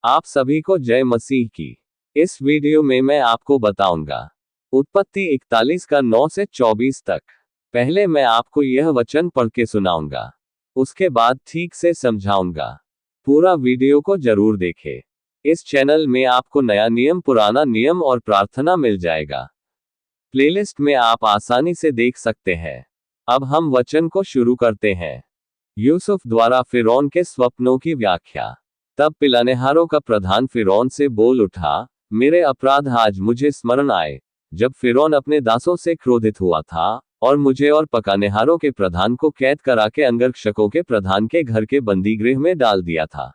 आप सभी को जय मसीह की। इस वीडियो में मैं आपको बताऊंगा उत्पत्ति 41 का 9 से 24 तक। पहले मैं आपको यह वचन पढ़ के सुनाऊंगा, उसके बाद ठीक से समझाऊंगा। पूरा वीडियो को जरूर देखें। इस चैनल में आपको नया नियम, पुराना नियम और प्रार्थना मिल जाएगा। प्लेलिस्ट में आप आसानी से देख सकते हैं। अब हम वचन को शुरू करते हैं। यूसुफ द्वारा फिरौन के स्वप्नों की व्याख्या। तब पिलानेहारों का प्रधान फिरौन से बोल उठा, मेरे अपराध आज मुझे स्मरण आए, जब फिरौन अपने दासों से क्रोधित हुआ था और मुझे और पकानेहारों के प्रधान को कैद करा के अंगरक्षकों के प्रधान के घर के बंदीगृह में डाल दिया था।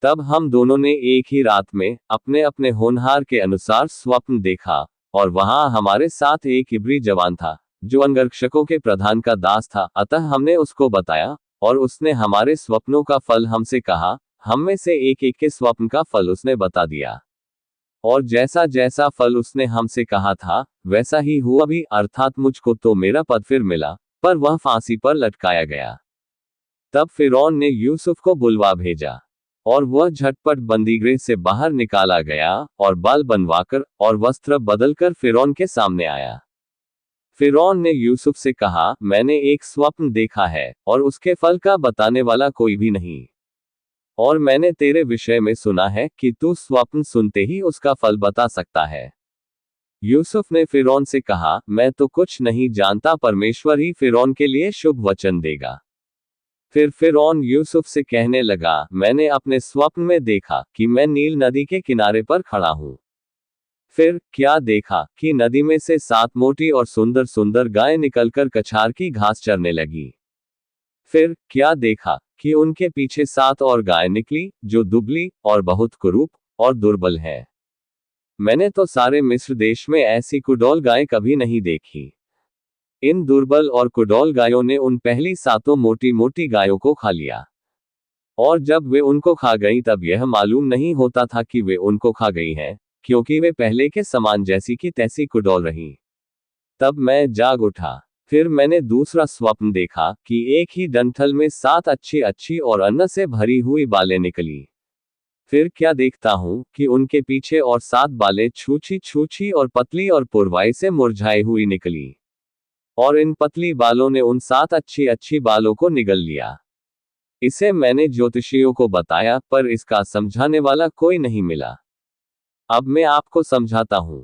तब हम दोनों ने एक ही रात में अपने अपने होनहार के अनुसार स्वप्न देखा, और वहां हमारे साथ एक इब्री जवान था जो अंगरक्षकों के प्रधान का दास था। अतः हमने उसको बताया और उसने हमारे स्वप्नों का फल हमसे कहा। हम में से एक एक के स्वप्न का फल उसने बता दिया, और जैसा जैसा फल उसने हमसे कहा था वैसा ही हुआ भी, अर्थात मुझको तो मेरा पद फिर मिला, पर वह फांसी पर लटकाया गया। तब फिरौन ने यूसुफ को बुलवा भेजा, और वह झटपट बंदीगृह से बाहर निकाला गया, और बाल बनवाकर और वस्त्र बदलकर फिरौन के सामने आया। फिरौन ने यूसुफ से कहा, मैंने एक स्वप्न देखा है, और उसके फल का बताने वाला कोई भी नहीं, और मैंने तेरे विषय में सुना है कि तू स्वप्न सुनते ही उसका फल बता सकता है। यूसुफ ने फिरौन से कहा, मैं तो कुछ नहीं जानता, परमेश्वर ही फिरौन के लिए शुभ वचन देगा। फिर फिरौन यूसुफ से कहने लगा, मैंने अपने स्वप्न में देखा कि मैं नील नदी के किनारे पर खड़ा हूं। फिर क्या देखा कि नदी में से 7 मोटी और सुंदर सुंदर गायें निकलकर कछार की घास चरने लगी। फिर क्या देखा कि उनके पीछे 7 और गायें निकली जो दुबली और बहुत कुरूप और दुर्बल है। मैंने तो सारे मिस्र देश में ऐसी कुडौल गायें कभी नहीं देखी। इन दुर्बल और कुडौल गायों ने उन पहली 7 मोटी मोटी गायों को खा लिया, और जब वे उनको खा गईं तब यह मालूम नहीं होता था कि वे उनको खा गई हैं, क्योंकि वे पहले के समान जैसी की तैसी कुडौल रहीं। तब मैं जाग उठा। फिर मैंने दूसरा स्वप्न देखा कि एक ही डंठल में 7 अच्छी अच्छी और अन्न से भरी हुई बालें निकली। फिर क्या देखता हूं कि उनके पीछे और 7 बालें छूछी छूछी और पतली और पुरवाई से मुरझाई हुई निकली, और इन पतली बालों ने उन 7 अच्छी अच्छी बालों को निगल लिया। इसे मैंने ज्योतिषियों को बताया, पर इसका समझाने वाला कोई नहीं मिला। अब मैं आपको समझाता हूं।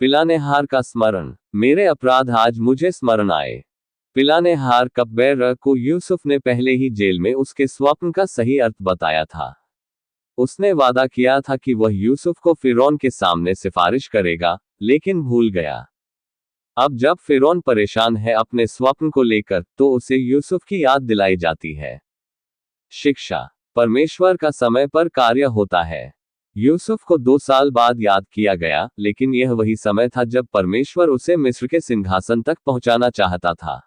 पिलानेहार का स्मरण। मेरे अपराध आज मुझे स्मरण आए। पिलानेहार कपबेर को यूसुफ ने पहले ही जेल में उसके स्वप्न का सही अर्थ बताया था। उसने वादा किया था कि वह यूसुफ को फिरौन के सामने सिफारिश करेगा, लेकिन भूल गया। अब जब फिरौन परेशान है अपने स्वप्न को लेकर, तो उसे यूसुफ की याद दिलाई जाती है। शिक्षा। परमेश्वर का समय पर कार्य होता है। यूसुफ को 2 साल बाद याद किया गया, लेकिन यह वही समय था जब परमेश्वर उसे मिस्र के सिंहासन तक पहुंचाना चाहता था।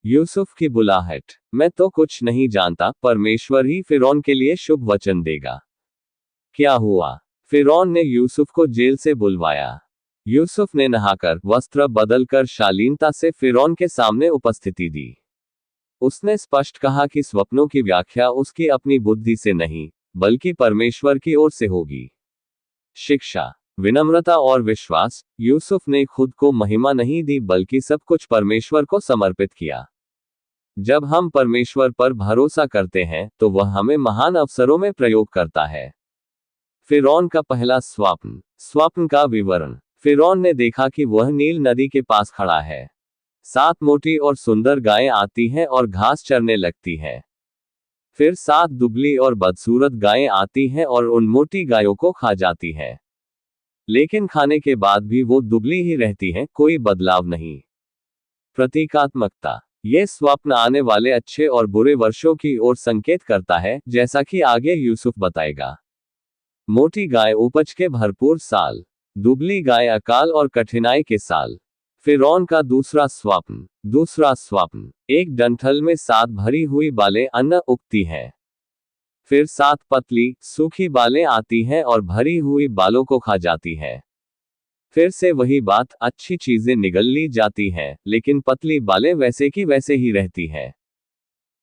यूसुफ की बुलाहट। मैं तो कुछ नहीं जानता, परमेश्वर ही फिरौन के लिए शुभ वचन देगा। क्या हुआ? फिरौन ने यूसुफ को जेल से बुलवाया। यूसुफ ने नहाकर वस्त्र बदलकर शालीनता से फिरौन के सामने उपस्थिति दी। उसने स्पष्ट कहा कि स्वप्नों की व्याख्या उसकी अपनी बुद्धि से नहीं, बल्कि परमेश्वर की ओर से होगी। शिक्षा। विनम्रता और विश्वास। यूसुफ ने खुद को महिमा नहीं दी, बल्कि सब कुछ परमेश्वर को समर्पित किया। जब हम परमेश्वर पर भरोसा करते हैं तो वह हमें महान अवसरों में प्रयोग करता है। फिरौन का पहला स्वप्न। स्वप्न का विवरण। फिरौन ने देखा कि वह नील नदी के पास खड़ा है। 7 मोटी और सुंदर गायें आती हैं और घास चरने लगती हैं। फिर 7 दुबली और बदसूरत गायें आती हैं और उन मोटी गायों को खा जाती हैं। लेकिन खाने के बाद भी वो दुबली ही रहती हैं, कोई बदलाव नहीं। प्रतीकात्मकता। ये स्वप्न आने वाले अच्छे और बुरे वर्षों की ओर संकेत करता है, जैसा कि आगे यूसुफ बताएगा। मोटी गाय उपज के भरपूर साल, दुबली गाय अकाल और कठिनाई के साल। फिरौन का दूसरा स्वप्न। दूसरा स्वप्न। एक डंठल में 7 भरी हुई बालें अन्न उगती हैं। फिर 7 पतली सूखी बालें आती हैं और भरी हुई बालों को खा जाती हैं। फिर से वही बात, अच्छी चीजें निगल ली जाती हैं, लेकिन पतली बालें वैसे की वैसे ही रहती हैं।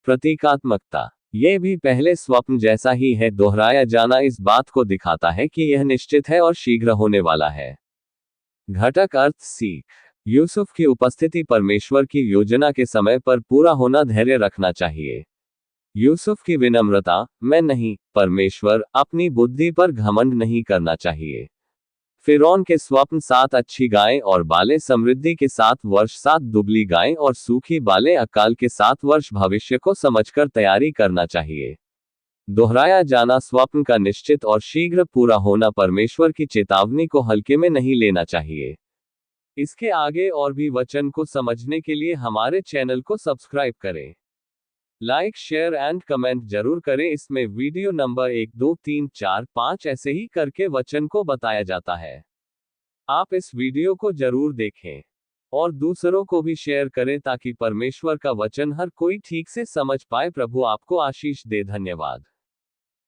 प्रतीकात्मकता। ये भी पहले स्वप्न जैसा ही है। दोहराया जाना इस बात को दिखाता है कि यह निश्चित है और शीघ्र होने वाला है। घटक अर्थ सीख। यूसुफ की उपस्थिति परमेश्वर की योजना के समय पर पूरा होना। धैर्य रखना चाहिए। यूसुफ की विनम्रता, मैं नहीं, परमेश्वर, अपनी बुद्धि पर घमंड नहीं करना चाहिए। फिरौन के स्वप्न 7 अच्छी गायें और बालें समृद्धि के 7 वर्ष, 7 दुबली गायें और सूखी बालें अकाल के 7 वर्ष भविष्य को समझकर तैयारी करना चाहिए। दोहराया जाना स्वप्न का निश्चित और शीघ्र पूरा होना। परमेश्वर की चेतावनी को हल्के में नहीं लेना चाहिए। इसके आगे और भी वचन को समझने के लिए हमारे चैनल को सब्सक्राइब करें। लाइक, शेयर एंड कमेंट जरूर करें। इसमें वीडियो नंबर 1, 2, 3, 4, 5 ऐसे ही करके वचन को बताया जाता है। आप इस वीडियो को जरूर देखें और दूसरों को भी शेयर करें ताकि परमेश्वर का वचन हर कोई ठीक से समझ पाए। प्रभु आपको आशीष दे। धन्यवाद।